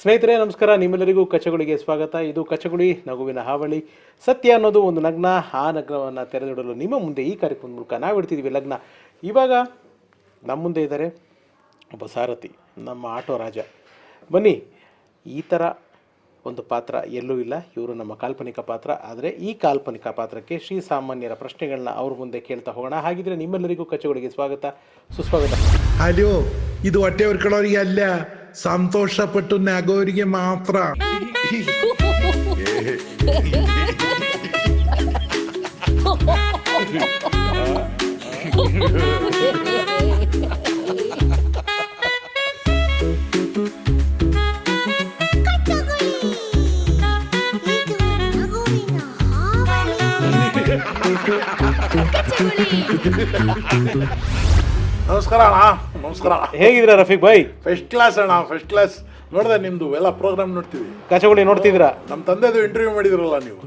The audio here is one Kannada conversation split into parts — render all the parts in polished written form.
ಸ್ನೇಹಿತರೆ ನಮಸ್ಕಾರ, ನಿಮ್ಮೆಲ್ಲರಿಗೂ ಕಚಗುಳಿಗೆ ಸ್ವಾಗತ. ಇದು ಕಚಗುಳಿ ನಗುವಿನ ಹಾವಳಿ. ಸತ್ಯ ಅನ್ನೋದು ಒಂದು ನಗ್ನ. ಆ ನಗ್ನವನ್ನು ತೆರೆದಿಡಲು ನಿಮ್ಮ ಮುಂದೆ ಈ ಕಾರ್ಯಕ್ರಮದ ಮೂಲಕ ನಾವು ಇಡ್ತಿದ್ದೀವಿ ಲಗ್ನ. ಇವಾಗ ನಮ್ಮ ಮುಂದೆ ಇದ್ದಾರೆ ಒಬ್ಬ ಸಾರಥಿ, ನಮ್ಮ ಆಟೋ ರಾಜ. ಬನ್ನಿ, ಈ ಥರ ಒಂದು ಪಾತ್ರ ಎಲ್ಲೂ ಇಲ್ಲ. ಇವರು ನಮ್ಮ ಕಾಲ್ಪನಿಕ ಪಾತ್ರ. ಆದರೆ ಈ ಕಾಲ್ಪನಿಕ ಪಾತ್ರಕ್ಕೆ ಶ್ರೀ ಸಾಮಾನ್ಯರ ಪ್ರಶ್ನೆಗಳನ್ನ ಅವ್ರ ಮುಂದೆ ಕೇಳ್ತಾ ಹೋಗೋಣ. ಹಾಗಿದ್ರೆ ನಿಮ್ಮೆಲ್ಲರಿಗೂ ಕಚಗುಳಿಗೆ ಸ್ವಾಗತ, ಸುಸ್ವಾಗತ. ಅಯ್ಯೋ, ಇದು ಹೊಟ್ಟೆ ಹೊರ್ಕೊಳ್ಳೋರಿಗೆ ಅಲ್ಲ, ಸಂತೋಷಪಟ್ಟು ನಗೋರಿಗೆ ಮಾತ್ರ. ನಮಸ್ಕಾರ ಅಣ್ಣ. ನಮಸ್ಕಾರ. ಹೇಗಿದ್ದೀರಾ ರಫೀಕ್ ಭಾಯ್? ಫಸ್ಟ್ ಕ್ಲಾಸ್ ಅಣ್ಣ, ಫಸ್ಟ್ ಕ್ಲಾಸ್. ನೋಡ್ದೆ ನಿಮ್ದು ಎಲ್ಲ ಪ್ರೋಗ್ರಾಮ್ ನೋಡ್ತೀವಿ. ಕಚಗುಳಿ ನೋಡ್ತಿದ್ದೀರಾ? ನಮ್ಮ ತಂದೆದು ಇಂಟರ್ವ್ಯೂ ಮಾಡಿದ್ರಲ್ಲ ನೀವು.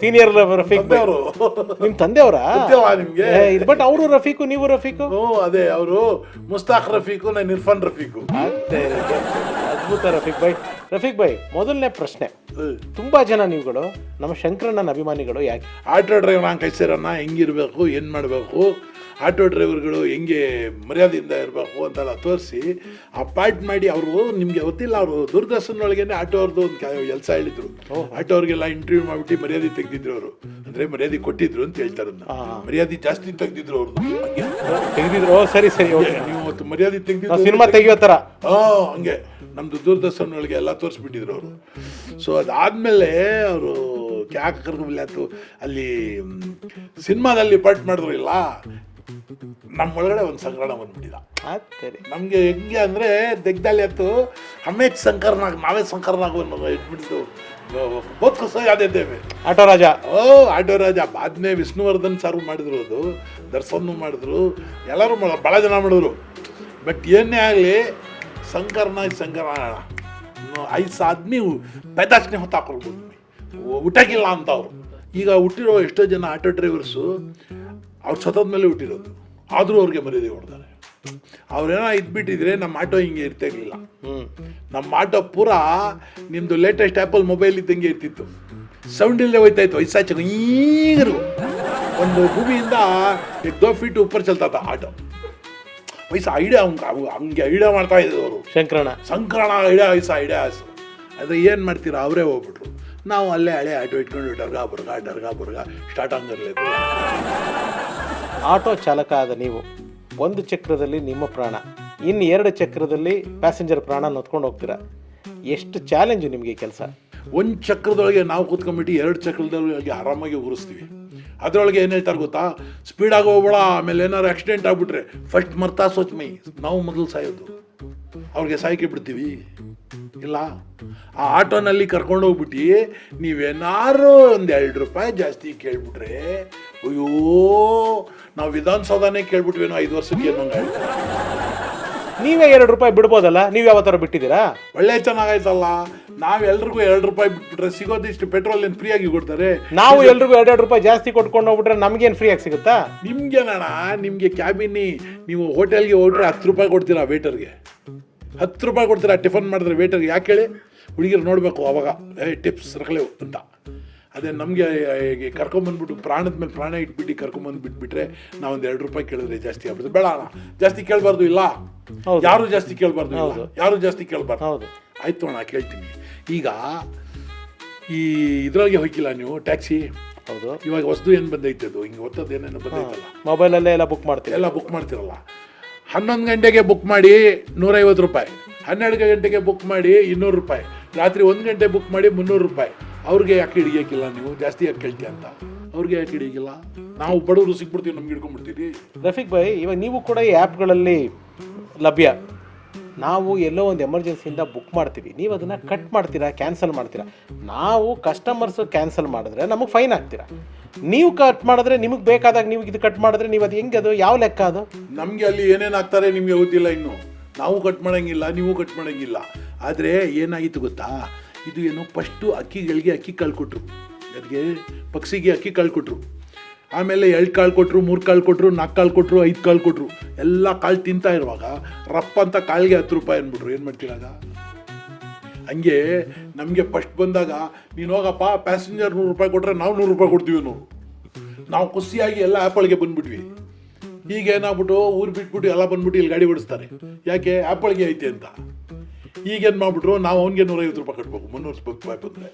ಸೀನಿಯರ್ ರಫೀಕ್ ಭಾಯ್. ನಿಮ್ ತಂದೆಯವರಾ? ನಿಮ್ಗೆ ಬಟ್ ಅವರು ರಫೀಕು, ನೀವು ರಫೀಕು? ಅದೇ, ಅವರು ಮುಸ್ತಾಕ್ ರಫೀಕು, ನಾನು ಇರ್ಫಾನ್ ರಫೀಕು. ಅದ್ಭುತ ರಫೀಕ್ ಭಾಯ್. ರಫೀಕ್ ಭಾಯ್, ಮೊದಲನೇ ಪ್ರಶ್ನೆ, ತುಂಬಾ ಜನ ನೀವುಗಳು ನಮ್ಮ ಶಂಕರಣ್ಣನ ಅಭಿಮಾನಿಗಳು. ಯಾಕೆ ಆಟೋ ಡ್ರೈವರ್ ನಾನು ಕೈಸೇರನ್ನ ಹೆಂಗಿರ್ಬೇಕು, ಏನು ಮಾಡಬೇಕು, ಆಟೋ ಡ್ರೈವರ್ಗಳು ಹೆಂಗೆ ಮರ್ಯಾದೆಯಿಂದ ಇರಬೇಕು ಅಂತೆಲ್ಲ ತೋರಿಸಿ ಆ ಪಾರ್ಟ್ ಮಾಡಿ ಅವರು ನಿಮಗೆ ಗೊತ್ತಿಲ್ಲ, ಅವರು ದೂರದರ್ಶನೊಳಗೇನೆ ಆಟೋ ಅವ್ರದ್ದು ಒಂದು ಕೆಲಸ ಹೇಳಿದ್ರು. ಆಟೋ ಅವ್ರಿಗೆಲ್ಲ ಇಂಟರ್ವ್ಯೂ ಮಾಡಿಬಿಟ್ಟು ಮರ್ಯಾದೆ ತೆಗೆದಿದ್ರು ಅವರು. ಅಂದರೆ ಮರ್ಯಾದೆ ಕೊಟ್ಟಿದ್ರು ಅಂತ ಹೇಳ್ತಾರೆ. ಮರ್ಯಾದೆ ಜಾಸ್ತಿ ತೆಗೆದಿದ್ರು ಅವ್ರದ್ದು. ತೆಗೆದಿದ್ರು? ಸರಿ ಸರಿ, ನೀವು ಅವತ್ತು ಮರ್ಯಾದೆ ತೆಗೆದಿದ್ರು, ಸಿನಿಮಾ ತೆಗಿಯೋ ಥರ. ಹಂಗೆ ನಮ್ಮದು ದೂರದರ್ಶನ ಒಳಗೆ ಎಲ್ಲ ತೋರಿಸ್ಬಿಟ್ಟಿದ್ರು ಅವರು. ಸೊ ಅದಾದಮೇಲೆ ಅವರು ಕ್ಯಾಕ್ ಕರ್ಕೊಂಡ್ಬಿಲ್ಲಾತು ಅಲ್ಲಿ ಸಿನಿಮಾದಲ್ಲಿ ಪಾರ್ಟ್ ಮಾಡಿದ್ರು ಇಲ್ಲ, ನಮ್ಮ ಒಳಗಡೆ ಒಂದು ಸಂಕರಣ ಬಂದ್ಬಿಟ್ಟಿದ ನಮಗೆ. ಹೆಂಗೆ ಅಂದರೆ ದೆಗ್ದಲ್ಲಿ ಆಯ್ತು, ಹಮೇಶ್ ಸಂಕರ್ನಾಗ ನಾವೇ ಸಂಕರ್ನಾಗ ಇಟ್ಬಿಟ್ಟು ಬಹುತ್ ಯಾವ್ದೇವೆ ಆಟೋ ರಾಜ. ಆಟೋ ರಾಜ. ಬಾದ್ಮೇ ವಿಷ್ಣುವರ್ಧನ್ ಸಾರು ಮಾಡಿದ್ರು, ಅದು ದರ್ಶನ್ ಮಾಡಿದ್ರು, ಎಲ್ಲರೂ ಭಾಳ ಜನ ಮಾಡಿದ್ರು. ಬಟ್ ಏನೇ ಆಗಲಿ ಸಂಕರ ಐದು ಆದ್ಮಿ ಪೈದಾಸ್ನೇ ಹೊತ್ತಾಕೊಳ್ಬೋದು, ಊಟಕ್ಕಿಲ್ಲ ಅಂತ ಅವರು. ಈಗ ಹುಟ್ಟಿರೋ ಎಷ್ಟೋ ಜನ ಆಟೋ ಡ್ರೈವರ್ಸು ಅವ್ರು ಸತದ ಮೇಲೆ ಹುಟ್ಟಿರೋದು, ಆದರೂ ಅವ್ರಿಗೆ ಮರ್ಯಾದೆ ಕೊಡ್ತಾರೆ. ಅವ್ರೇನೋ ಇದ್ಬಿಟ್ಟಿದ್ರೆ ನಮ್ಮ ಆಟೋ ಹಿಂಗೆ ಇರ್ತಾ ಇರಲಿಲ್ಲ. ನಮ್ಮ ಆಟೋ ಪೂರ ನಿಮ್ಮದು ಲೇಟೆಸ್ಟ್ ಆ್ಯಪಲ್ ಮೊಬೈಲ್ ಇದ್ದಂಗೆ ಇರ್ತಿತ್ತು. ಸೌಂಡ್ ಇಲ್ಲದೆ ಹೋಯ್ತಾ ಇತ್ತು. ಐಸಾಚ ಈಗರು ಒಂದು ಭೂಮಿಯಿಂದ 2 ಫೀಟ್ ಉಪ್ಪರ್ ಚಲ್ತಾ ಆಟೋ. ವಯಸ್ಸು ಐಡಿಯಾ ಹಂಗೆ ಐಡಿಯಾ ಮಾಡ್ತಾ ಇದ್ರು ಅವರು. ಸಂಕ್ರಣ ಐಡಿಯಾ ಐಡಿಯಾ ಆದರೆ ಏನು ಮಾಡ್ತೀರಾ, ಅವರೇ ಹೋಗ್ಬಿಟ್ರು. ನಾವು ಅಲ್ಲೇ ಹಳೆ ಆಟೋ ಇಟ್ಕೊಂಡು ಡರ್ಗಾ ಬುರ್ಗ ಸ್ಟಾರ್ಟ್ ಹಂಗಿರ್ಲಿಕ್ಕೆ. ಆಟೋ ಚಾಲಕ ಆದ ನೀವು ಒಂದು ಚಕ್ರದಲ್ಲಿ ನಿಮ್ಮ ಪ್ರಾಣ, ಇನ್ನು 2 ಚಕ್ರದಲ್ಲಿ ಪ್ಯಾಸೆಂಜರ್ ಪ್ರಾಣ ಹೊತ್ಕೊಂಡು ಹೋಗ್ತೀರಾ. ಎಷ್ಟು ಚಾಲೆಂಜು ನಿಮಗೆ ಕೆಲಸ. ಒಂದು ಚಕ್ರದೊಳಗೆ ನಾವು ಕೂತ್ಕೊಂಡ್ಬಿಟ್ಟು 2 ಚಕ್ರದೊಳಗೆ ಆರಾಮಾಗಿ ಉರಿಸ್ತೀವಿ. ಅದರೊಳಗೆ ಏನು ಹೇಳ್ತಾರೆ ಗೊತ್ತಾ, ಸ್ಪೀಡಾಗಿ ಹೋಗ್ಬೇಡ, ಆಮೇಲೆ ಏನಾದ್ರು ಆಕ್ಸಿಡೆಂಟ್ ಆಗ್ಬಿಟ್ರೆ ಫಸ್ಟ್ ಮರ್ತಾ ಸೋಚ್ಮೈ, ನಾವು ಮೊದಲು ಸಾಯೋದು, ಅವ್ರಿಗೆ ಸಾಯ್ಕೆ ಬಿಡ್ತೀವಿ. ಇಲ್ಲ, ಆ ಆಟೋನಲ್ಲಿ ಕರ್ಕೊಂಡು ಹೋಗ್ಬಿಟ್ಟು ನೀವೇನಾರು ಒಂದು 2 ರೂಪಾಯಿ ಜಾಸ್ತಿ ಕೇಳ್ಬಿಟ್ರೆ, ಅಯ್ಯೋ ನಾವು ವಿಧಾನಸೌಧನೇ ಕೇಳ್ಬಿಟ್ವೇನೋ 5 ವರ್ಷಕ್ಕೆ ಏನೋ ಹೇಳ್ತಾರೆ. ನೀವೇ 2 ರೂಪಾಯಿ ಬಿಡ್ಬೋದಲ್ಲ, ನೀವು ಯಾವ ಥರ ಬಿಟ್ಟಿದ್ದೀರಾ? ಒಳ್ಳೆ ಚೆನ್ನಾಗಾಯ್ತಲ್ಲ. ನಾವೆಲ್ರಿಗೂ 2 ರೂಪಾಯಿ ಬಿಟ್ಬಿಟ್ರೆ ಸಿಗೋದಿಷ್ಟು ಪೆಟ್ರೋಲ್ ಏನು ಫ್ರೀಯಾಗಿ ಕೊಡ್ತಾರೆ. ನಾವು ಎಲ್ರಿಗೂ 2 ರೂಪಾಯಿ ಜಾಸ್ತಿ ಕೊಟ್ಕೊಂಡು ಹೋಗ್ಬಿಟ್ರೆ ನಮ್ಗೇನು ಫ್ರೀಯಾಗಿ ಸಿಗುತ್ತಾ? ನಿಮ್ಗೇನಣ್ಣ, ನಿಮಗೆ ಕ್ಯಾಬಿನಿ ನೀವು ಹೋಟೆಲ್ಗೆ ಹೋಗ್ರೆ 10 ರೂಪಾಯಿ ಕೊಡ್ತೀರಾ ವೇಟರ್ಗೆ, 10 ರೂಪಾಯಿ ಕೊಡ್ತೀರಾ ಟಿಫನ್ ಮಾಡಿದ್ರೆ ವೇಟರ್ಗೆ. ಯಾಕೆ ಹೇಳಿ, ಹುಡುಗಿರು ನೋಡಬೇಕು ಅವಾಗ ಟಿಪ್ಸ್ ರಕಲೇವು ಅಂತ. ಅದೇ ನಮಗೆ ಕರ್ಕೊಂಬಂದ್ಬಿಟ್ಟು ಪ್ರಾಣದ ಮೇಲೆ ಪ್ರಾಣ ಇಟ್ಬಿಟ್ಟು ಕರ್ಕೊಂಬಂದ್ಬಿಟ್ಬಿಟ್ರೆ ನಾವು ಒಂದು 2 ರೂಪಾಯಿ ಕೇಳಿದ್ರೆ ಜಾಸ್ತಿ ಆಗ್ಬಿಡುತ್ತೆ. ಬೇಡ ಅಣ್ಣ, ಜಾಸ್ತಿ ಕೇಳಬಾರ್ದು. ಇಲ್ಲ, ಯಾರು ಜಾಸ್ತಿ ಕೇಳಬಾರ್ದು, ಯಾರು ಜಾಸ್ತಿ ಕೇಳಬಾರ್ದು. ಆಯ್ತು ಅಣ್ಣ, ಕೇಳ್ತೀನಿ. ಈಗ ಈ ಇದ್ರೊಳಗೆ ಹೋಗಿಲ್ಲ ನೀವು ಟ್ಯಾಕ್ಸಿ? ಹೌದು. ಇವಾಗ ಹೊಸದು ಏನು ಬಂದೈತೆ, ಅದು ಹಿಂಗೆ ಹೊತ್ತದ್ದು ಏನೇನು ಬಂದೈತಲ್ಲ, ಮೊಬೈಲಲ್ಲೇ ಎಲ್ಲ ಬುಕ್ ಮಾಡ್ತೀರಲ್ಲ. 11 ಗಂಟೆಗೆ ಬುಕ್ ಮಾಡಿ 150 ರೂಪಾಯಿ, 12 ಗಂಟೆಗೆ ಬುಕ್ ಮಾಡಿ 200 ರೂಪಾಯಿ, ರಾತ್ರಿ 1 ಗಂಟೆ ಬುಕ್ ಮಾಡಿ 300 ರೂಪಾಯಿ. ಅವ್ರಿಗೆ ಯಾಕೆ ಹಿಡಿಯೋಕ್ಕಿಲ್ಲ ನೀವು? ಜಾಸ್ತಿ ಯಾಕೆ ಕೇಳ್ತೀಯ ಅಂತ ಅವ್ರಿಗೆ ಯಾಕೆ ಹಿಡಿಯೋಕ್ಕಿಲ್ಲ? ನಾವು ಬಡವರು ಸಿಕ್ಬಿಡ್ತೀವಿ, ನಮ್ಗೆ ಹಿಡ್ಕೊಂಡ್ಬಿಡ್ತೀವಿ. ರಫೀಕ್ ಭಾಯ್, ಇವಾಗ ನೀವು ಕೂಡ ಈ ಆ್ಯಪ್ಗಳಲ್ಲಿ ಲಭ್ಯ. ನಾವು ಎಲ್ಲೋ ಒಂದು ಎಮರ್ಜೆನ್ಸಿಯಿಂದ ಬುಕ್ ಮಾಡ್ತೀವಿ, ನೀವು ಅದನ್ನು ಕಟ್ ಮಾಡ್ತೀರಾ, ಕ್ಯಾನ್ಸಲ್ ಮಾಡ್ತೀರಾ. ನಾವು ಕಸ್ಟಮರ್ಸು ಕ್ಯಾನ್ಸಲ್ ಮಾಡಿದ್ರೆ ನಮಗೆ ಫೈನ್ ಹಾಕ್ತೀರಾ. ನೀವು ಕಟ್ ಮಾಡಿದ್ರೆ ನಿಮಗೆ ಬೇಕಾದಾಗ ನೀವು ಇದು ಕಟ್ ಮಾಡಿದ್ರೆ ನೀವು ಅದು ಹೆಂಗೆ, ಅದು ಯಾವ ಲೆಕ್ಕ ಅದು? ನಮಗೆ ಅಲ್ಲಿ ಏನೇನು ಹಾಕ್ತಾರೆ ನಿಮಗೆ ಗೊತ್ತಿಲ್ಲ. ಇನ್ನು ನಾವು ಕಟ್ ಮಾಡೋಂಗಿಲ್ಲ, ನೀವು ಕಟ್ ಮಾಡೋಂಗಿಲ್ಲ. ಆದರೆ ಏನಾಗಿತ್ತು ಗೊತ್ತಾ, ಇದು ಏನೋ ಫಸ್ಟು ಅಕ್ಕಿಗಳಿಗೆ ಅಕ್ಕಿ ಕಾಳು ಕೊಟ್ಟರು, ಅದಕ್ಕೆ ಪಕ್ಷಿಗೆ ಅಕ್ಕಿ ಕಾಳು ಕೊಟ್ಟರು. ಆಮೇಲೆ 2 ಕಾಳು ಕೊಟ್ಟರು, 3 ಕಾಳು ಕೊಟ್ಟರು, 4 ಕಾಳು ಕೊಟ್ಟರು, 5 ಕಾಳು ಕೊಟ್ಟರು. ಎಲ್ಲ ಕಾಳು ತಿಂತಾ ಇರುವಾಗ ರಪ್ಪ ಅಂತ ಕಾಳಿಗೆ 10 ರೂಪಾಯಿ ಅಂದ್ಬಿಟ್ರು. ಏನು ಮಾಡ್ತೀರಾಗ? ಹಂಗೆ ನಮಗೆ ಫಸ್ಟ್ ಬಂದಾಗ ನೀನು ಹೋಗಪ್ಪ ಪ್ಯಾಸೆಂಜರ್ 100 ರೂಪಾಯಿ ಕೊಟ್ಟರೆ ನಾವು 100 ರೂಪಾಯಿ ಕೊಡ್ತೀವಿ ನಾವು ಖುಷಿಯಾಗಿ ಎಲ್ಲ ಆ್ಯಪಲ್ಗೆ ಬಂದ್ಬಿಟ್ವಿ. ಈಗ ಏನಾಗ್ಬಿಟ್ಟು ಊರು ಬಿಟ್ಬಿಟ್ಟು ಎಲ್ಲ ಬಂದ್ಬಿಟ್ಟು ಇಲ್ಲಿ ಗಾಡಿ ಓಡಿಸ್ತಾರೆ. ಯಾಕೆ? ಆ್ಯಪಲ್ಗೆ ಐತೆ ಅಂತ. ಈಗೇನು ಮಾಡ್ಬಿಟ್ರು, ನಾವು ಅವ್ನಿಗೆ 150 ರೂಪಾಯಿ ಕಟ್ಬೇಕು, 300 ರೂಪಾಯಿ ಬಂದರೆ.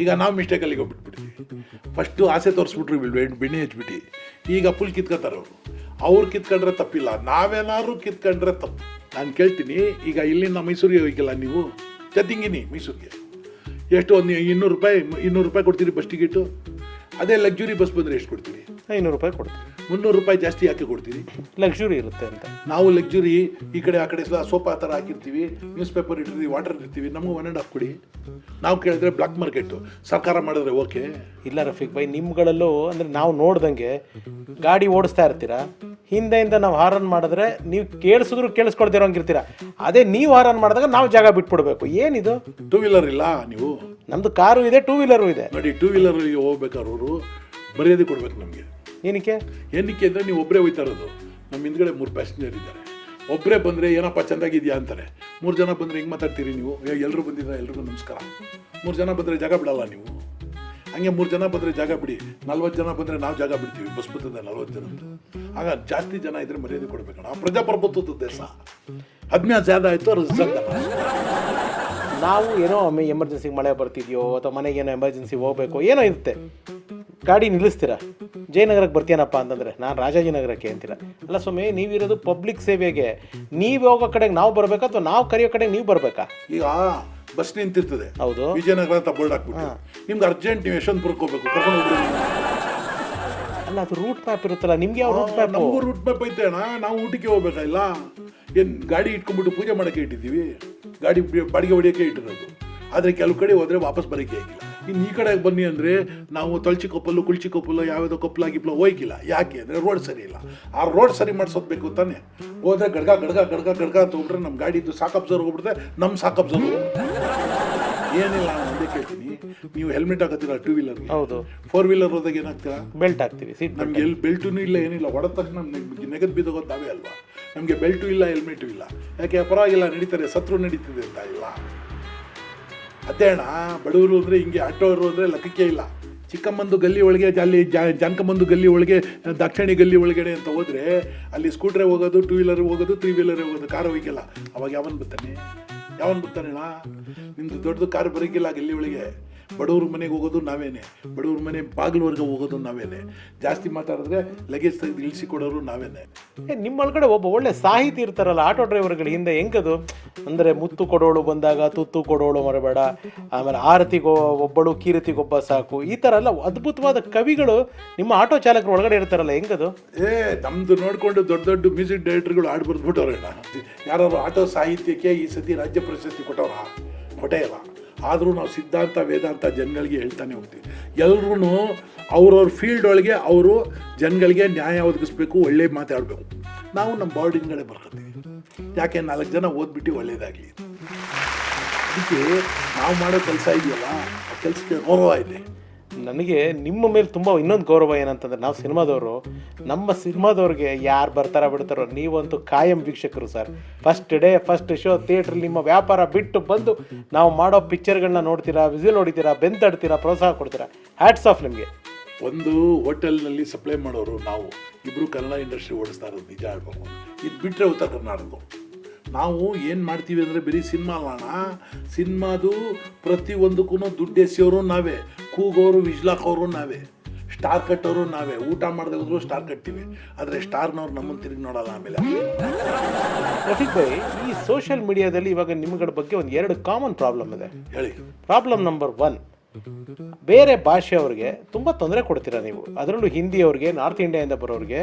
ಈಗ ನಾವು ಮಿಸ್ಟೇಕಲ್ಲಿಗೆ ಹೋಗ್ಬಿಟ್ಬಿಡ್ತೀವಿ. ಫಸ್ಟು ಆಸೆ ತೋರಿಸ್ಬಿಟ್ರು ಬೆಣ್ಣೆ ಹಚ್ಬಿಟ್ಟು, ಈಗ ಫುಲ್ ಕಿತ್ಕೊತಾರೆ ಅವ್ರು ಕಿತ್ಕೊಂಡ್ರೆ ತಪ್ಪಿಲ್ಲ, ನಾವೇನಾದ್ರು ಕಿತ್ಕೊಂಡ್ರೆ ತಪ್ಪು. ನಾನು ಕೇಳ್ತೀನಿ, ಈಗ ಇಲ್ಲಿಂದ ಮೈಸೂರಿಗೆ ಹೋಗಿಲ್ಲ ನೀವು, ಜತ್ತಿಂಗಿನಿ ಮೈಸೂರಿಗೆ ಎಷ್ಟು ಒಂದು 200 ರೂಪಾಯಿ ಕೊಡ್ತೀರಿ ಬಸ್ ಟಿಕೆಟು. ಅದೇ ಲಕ್ಸುರಿ ಬಸ್ ಬಂದರೆ ಎಷ್ಟು ಕೊಡ್ತೀರಿ? 500 ರೂಪಾಯಿ ಕೊಡ್ತೀವಿ. 300 ರೂಪಾಯಿ ಜಾಸ್ತಿ ಯಾಕೆ ಕೊಡ್ತೀರಿ? ಲಕ್ಸುರಿ ಇರುತ್ತೆ ಅಂತ. ನಾವು ಲಕ್ಸುರಿ ಈ ಕಡೆ ಆ ಕಡೆ ಸೋಫಾ ಥರ ಹಾಕಿರ್ತೀವಿ, ನ್ಯೂಸ್ ಪೇಪರ್ ಇಟ್ಟಿರ್ತೀವಿ, ವಾಟರ್ ಇರ್ತೀವಿ, ನಮಗೆ 1.5 ಕೊಡಿ. ನಾವು ಕೇಳಿದ್ರೆ ಬ್ಲಾಕ್ ಮಾರ್ಕೆಟು, ಸರ್ಕಾರ ಮಾಡಿದ್ರೆ ಓಕೆ. ಇಲ್ಲ ರಫೀಕ್ ಭಾಯ್, ನಿಮ್ಗಳಲ್ಲೂ ಅಂದರೆ ನಾವು ನೋಡ್ದಂಗೆ ಗಾಡಿ ಓಡಿಸ್ತಾ ಇರ್ತೀರಾ, ಹಿಂದೆಯಿಂದ ನಾವು ಹಾರನ್ ಮಾಡಿದ್ರೆ ನೀವು ಕೇಳಿಸ್ಕೊಳ್ದಿರೋ ಹಂಗಿರ್ತೀರ. ಅದೇ ನೀವು ಹಾರನ್ ಮಾಡಿದಾಗ ನಾವು ಜಾಗ ಬಿಟ್ಬಿಡ್ಬೇಕು. ಏನಿದು? 2 ವೀಲರ್ ಇಲ್ಲ ನೀವು? ನಮ್ದು ಕಾರು ಇದೆ, 2 ವೀಲರು ಇದೆ. ನೋಡಿ, 2 ವೀಲರ್ಗೆ ಹೋಗ್ಬೇಕಾದ್ರೆ ಅವರು ಮರ್ಯಾದೆ ಕೊಡ್ಬೇಕು ನಮಗೆ. ಏನಕ್ಕೆ ಅಂದರೆ ನೀವು ಒಬ್ಬರೇ ಹೋಯ್ತಾ ಇರೋದು, ನಮ್ಮ ಹಿಂದ್ಗಡೆ 3 ಪ್ಯಾಸೆಂಜರ್ ಇದ್ದಾರೆ. ಒಬ್ಬರೇ ಬಂದರೆ ಏನಪ್ಪ ಚೆಂದಾಗಿದೆಯಾ ಅಂತಾರೆ. 3 ಜನ ಬಂದರೆ ಹೆಂಗೆ ಮಾತಾಡ್ತೀರಿ ನೀವು? ಎಲ್ಲರೂ ಬಂದಿದ್ದಾರೆ, ಎಲ್ರಿಗೂ ನಮಸ್ಕಾರ. 3 ಜನ ಬಂದರೆ ಜಾಗ ಬಿಡಲ್ಲ ನೀವು. ಹಂಗೆ 3 ಜನ ಬಂದರೆ ಜಾಗ ಬಿಡಿ, 40 ಜನ ಬಂದರೆ ನಾವು ಜಾಗ ಬಿಡ್ತೀವಿ. ಬಸ್ ಬರ್ತದೆ 40 ಜನ. ಆಗ ಜಾಸ್ತಿ ಜನ ಇದ್ರೆ ಮರ್ಯಾದೆ ಕೊಡ್ಬೇಕಣ್ಣ. ಪ್ರಜಾಪ್ರಭುತ್ವದ ದೇಶ. 15 ಜಾಗ ಆಯಿತು ರಿಸಲ್ಟ್. ನಾವು ಏನೋ ಎಮರ್ಜೆನ್ಸಿಗೆ ಮಳೆ ಬರ್ತಿದ್ಯೋ ಅಥವಾ ಮನೆಗೆ ಏನೋ ಎಮರ್ಜೆನ್ಸಿ ಹೋಗ್ಬೇಕು ಏನೋ ಇರುತ್ತೆ, ಗಾಡಿ ನಿಲ್ಲಿಸ್ತೀರಾ. ಜಯನಗರಕ್ಕೆ ಬರ್ತೀನಪ್ಪ ಅಂತಂದರೆ ನಾನು ರಾಜಾಜಿನಗರಕ್ಕೆ ಅಂತೀರ. ಅಲ್ಲ ಸ್ವಾಮಿ, ನೀವಿರೋದು ಪಬ್ಲಿಕ್ ಸೇವೆಗೆ. ನೀವು ಹೋಗೋ ಕಡೆಗೆ ನಾವು ಬರಬೇಕಾ ಅಥವಾ ನಾವು ಕರೆಯೋ ಕಡೆಗೆ ನೀವು ಬರಬೇಕಾ? ಈಗ ಬಸ್ ನಿಂತಿರ್ತದೆ, ಹೌದು, ವಿಜಯನಗರ ಅಂತ ಬೋರ್ಡ್ ಹಾಕ್ಬಿಟ್ಟು ನಿಮ್ಗೆ ಅರ್ಜೆಂಟ್ ನೀವು ಯಶವಂತಪುರಕ್ಕೆ ಹೋಗ್ಬೇಕು, ಕರ್ಕೊಂಡು ಹೋಗ್ಬಿಡಿ. ಅಲ್ಲ, ಅದು ರೂಟ್ ಮ್ಯಾಪ್ ಇರುತ್ತಲ್ಲ, ನಿಮ್ಗೆ ಯಾವ ರೂಟ್ ಮ್ಯಾಪ್? ನಮಗೂ ರೂಟ್ ಮ್ಯಾಪ್ ಐತೆ ಅಣ್ಣ. ನಾವು ಊಟಕ್ಕೆ ಹೋಗ್ಬೇಕಾಗಿಲ್ಲ. ಏನು ಗಾಡಿ ಇಟ್ಕೊಂಡ್ಬಿಟ್ಟು ಪೂಜೆ ಮಾಡೋಕ್ಕೆ ಇಟ್ಟಿದ್ದೀವಿ, ಗಾಡಿ ಬಾಡಿಗೆ ಹೊಡಿಯೋಕ್ಕೆ ಇಟ್ಟಿರೋದು. ಆದರೆ ಕೆಲವು ಕಡೆ ಹೋದರೆ ವಾಪಸ್ ಬರೋಕ್ಕೆ ಆಗಿಲ್ಲ. ಇನ್ನು ಈ ಕಡೆಗೆ ಬನ್ನಿ ಅಂದರೆ ನಾವು ತೊಳ್ಚಿಕೊಪ್ಪಲು ಕುಳ್ಚಿಕೊಪ್ಪಲು ಯಾವುದೋ ಕೊಪ್ಪಲ ಗಿಪ್ಪಲ ಹೋಯ್ಕಿಲ್ಲ. ಯಾಕೆ ಅಂದರೆ ರೋಡ್ ಸರಿ ಇಲ್ಲ. ಆ ರೋಡ್ ಸರಿ ಮಾಡಿಸೋದ್ಬೇಕು ತಾನೆ. ಹೋದರೆ ಗಡ್ಗ ಅಂತ ಹೋಗ್ಬಿಟ್ರೆ ನಮ್ಮ ಗಾಡಿದು ಸಾಕ್ ಅಬ್ಸರ್ವ್ ಹೋಗ್ಬಿಡುತ್ತೆ, ನಮ್ಮ ಸಾಕ್ ಅಬ್ಸರ್ವ್ ಹೋಗ್ಬಿಡುತ್ತೆ. ಏನಿಲ್ಲ, ನಾನು ಒಂದೇ ಕೇಳ್ತೀನಿ, ನೀವು ಹೆಲ್ಮೆಟ್ ಹಾಕತ್ತೀರಾ 2 ವೀಲರ್ಗೆ? ಹೌದು. 4 ವೀಲರ್ ಹೋದಾಗ ಏನಾಗ್ತೀರಾ? ಬೆಲ್ಟ್ ಹಾಕ್ತೀವಿ. ಸೀಟ್ ನಮ್ಗೆ ಎಲ್ಲಿ ಬೆಲ್ಟೂ ಇಲ್ಲ, ಏನಿಲ್ಲ. ಹೊಡೆದ ತಕ್ಷಣ ನಮ್ಗೆ ನೆಗದ್ ಬಿದ್ದೋಗೋದು ನಾವೇ ಅಲ್ವಾ. ನಮಗೆ ಬೆಲ್ಟು ಇಲ್ಲ, ಹೆಲ್ಮೆಟು ಇಲ್ಲ. ಯಾಕೆ? ಪರವಾಗಿಲ್ಲ, ನಡೀತಾರೆ, ಸತ್ರು ನಡೀತಿದೆ ಅಂತ ಇಲ್ಲ. ಅದೇ ಅಣ್ಣ, ಬಡವರು ಅಂದರೆ ಹಿಂಗೆ, ಆಟೋರು ಅಂದರೆ ಲೆಕ್ಕಕ್ಕೆ ಇಲ್ಲ. ಚಿಕ್ಕಮ್ಮಂದು ಗಲ್ಲಿ ಒಳಗೆ, ಅಲ್ಲಿ ಜಾನಕಮ್ಮಂದು ಗಲ್ಲಿ ಒಳಗೆ, ದಾಕ್ಷಾಣಿ ಗಲ್ಲಿ ಒಳಗಡೆ ಅಂತ ಹೋದರೆ ಅಲ್ಲಿ ಸ್ಕೂಟ್ರೇ ಹೋಗೋದು, 2 ವೀಲರ್ ಹೋಗೋದು, 3 ವೀಲರೇ ಹೋಗೋದು, ಕಾರು ಹೋಗಿಲ್ಲ. ಅವಾಗ ಯಾವನ್ ಬರ್ತಾನೆ ಅಣ್ಣ? ನಿಮ್ದು ದೊಡ್ಡದು ಕಾರು ಬರೋಕ್ಕಿಲ್ಲ ಗಲ್ಲಿ ಒಳಗೆ. ಬಡವ್ರ ಮನೆಗೆ ಹೋಗೋದು ನಾವೇನೆ, ಬಡವ್ರ ಮನೆ ಬಾಗಿಲವರೆಗೆ ಹೋಗೋದು ನಾವೇನೆ. ಜಾಸ್ತಿ ಮಾತಾಡಿದ್ರೆ ಲಗೇಜ್ ತೆಗೆದು ಇಳಿಸಿ ಕೊಡೋರು ನಾವೇನೆ. ನಿಮ್ಮ ಒಳಗಡೆ ಒಬ್ಬ ಒಳ್ಳೆ ಸಾಹಿತಿ ಇರ್ತಾರಲ್ಲ ಆಟೋ ಡ್ರೈವರ್ಗಳ ಹಿಂದೆ, ಹೆಂಗದು ಅಂದರೆ ಮುತ್ತು ಕೊಡೋಳು ಬಂದಾಗ ತುತ್ತು ಕೊಡೋಳು ಮರಬೇಡ, ಆಮೇಲೆ ಆರತಿಗೋ ಒಬ್ಬಳು ಕೀರತಿಗೊಬ್ಬ ಸಾಕು, ಈ ಥರ ಎಲ್ಲ ಅದ್ಭುತವಾದ ಕವಿಗಳು ನಿಮ್ಮ ಆಟೋ ಚಾಲಕರು ಒಳಗಡೆ ಇರ್ತಾರಲ್ಲ, ಹೆಂಗದು? ನಮ್ದು ನೋಡಿಕೊಂಡು ದೊಡ್ಡ ಮ್ಯೂಸಿಕ್ ಡೈರೆಕ್ಟರ್ಗಳು ಹಾಡು ಬರೆದ್ಬಿಟ್ಟವ್ರಣ್ಣ. ಯಾರು ಆಟೋ ಸಾಹಿತ್ಯಕ್ಕೆ ಈ ಸತಿ ರಾಜ್ಯ ಪ್ರಶಸ್ತಿ ಕೊಟ್ಟೇ ಇಲ್ಲ. ಆದರೂ ನಾವು ಸಿದ್ಧಾಂತ ವೇದಾಂತ ಜನಗಳಿಗೆ ಹೇಳ್ತಾನೆ ಹೋಗ್ತೀವಿ. ಎಲ್ಲರೂ ಅವ್ರವ್ರ ಫೀಲ್ಡ್ ಒಳಗೆ ಅವರು ಜನಗಳಿಗೆ ನ್ಯಾಯ ಒದಗಿಸ್ಬೇಕು, ಒಳ್ಳೆ ಮಾತಾಡಬೇಕು. ನಾವು ನಮ್ಮ ಬಾರ್ಡಿಂಗ್ಗಳೇ ಬರ್ಕೊತೀವಿ. ಯಾಕೆ? 4 ಜನ ಓದ್ಬಿಟ್ಟು ಒಳ್ಳೇದಾಗಲಿ. ಅದಕ್ಕೆ ನಾವು ಮಾಡೋ ಕೆಲಸ ಇದೆಯಲ್ಲ, ಆ ಕೆಲಸಕ್ಕೆ ಗೌರವ ಇದೆ. ನನಗೆ ನಿಮ್ಮ ಮೇಲೆ ತುಂಬ ಇನ್ನೊಂದು ಗೌರವ ಏನಂತಂದರೆ, ನಾವು ಸಿನಿಮಾದವರು, ನಮ್ಮ ಸಿನಿಮಾದವ್ರಿಗೆ ಯಾರು ಬರ್ತಾರ ಬಿಡ್ತಾರೋ, ನೀವಂತೂ ಕಾಯಂ ವೀಕ್ಷಕರು sir. First day first show ಥಿಯೇಟ್ರಲ್ಲಿ ನಿಮ್ಮ ವ್ಯಾಪಾರ ಬಿಟ್ಟು ಬಂದು ನಾವು ಮಾಡೋ ಪಿಕ್ಚರ್ಗಳನ್ನ ನೋಡ್ತೀರಾ, ವಿಸಿಲ್ ಹೊಡಿತೀರಾ, ಬೆಂತಾಡ್ತೀರಾ, ಪ್ರೋತ್ಸಾಹ ಕೊಡ್ತೀರಾ. ಹ್ಯಾಟ್ಸ್ ಆಫ್ ನಿಮಗೆ. ಒಂದು ಹೋಟೆಲ್ನಲ್ಲಿ ಸಪ್ಲೈ ಮಾಡೋರು ನಾವು ಇಬ್ಬರು ಕನ್ನಡ ಇಂಡಸ್ಟ್ರಿ ಓಡಿಸ್ತಾ ಇರೋದು ನಿಜ ಹೇಳ್ಬೇಕು. ಇದು ಬಿಟ್ಟರೆ ಉತ್ತರ ಕರ್ನಾಟಕ. ನಾವು ಏನು ಮಾಡ್ತೀವಿ ಅಂದರೆ ಬರೀ ಸಿನಿಮಾ ಅಲ್ಲ, ಸಿನಿಮಾದು ಪ್ರತಿಯೊಂದಕ್ಕೂ ದುಡ್ಡು ಎಸೆಯೋರು ನಾವೇ, ಕೂಗೋರು ವಿಜ್ಲಾಕೋರು ನಾವೇ, ಸ್ಟಾರ್ ಕಟ್ಟೋರು ನಾವೇ. ಊಟ ಮಾಡದೆ ಹೋದ್ರು ಸ್ಟಾರ್ ಕಟ್ತೀವಿ, ಆದರೆ ಸ್ಟಾರ್ನವ್ರು ನಮ್ಮನ್ನು ತಿರುಗಿ ನೋಡಲ್ಲ. ಆಮೇಲೆ ರಫೀಕ್ ಭಾಯ್, ಈ ಸೋಷಿಯಲ್ ಮೀಡಿಯಾದಲ್ಲಿ ಇವಾಗ ನಿಮ್ಗಳ ಬಗ್ಗೆ ಒಂದು 2 ಕಾಮನ್ ಪ್ರಾಬ್ಲಮ್ ಇದೆ. ಹೇಳಿ. ಪ್ರಾಬ್ಲಮ್ ನಂಬರ್ 1, ಬೇರೆ ಭಾಷೆಯವ್ರಿಗೆ ತುಂಬ ತೊಂದರೆ ಕೊಡ್ತೀರಾ ನೀವು. ಅದರಲ್ಲೂ ಹಿಂದಿಯವ್ರಿಗೆ, ನಾರ್ತ್ ಇಂಡಿಯಾದಿಂದ ಬರೋರಿಗೆ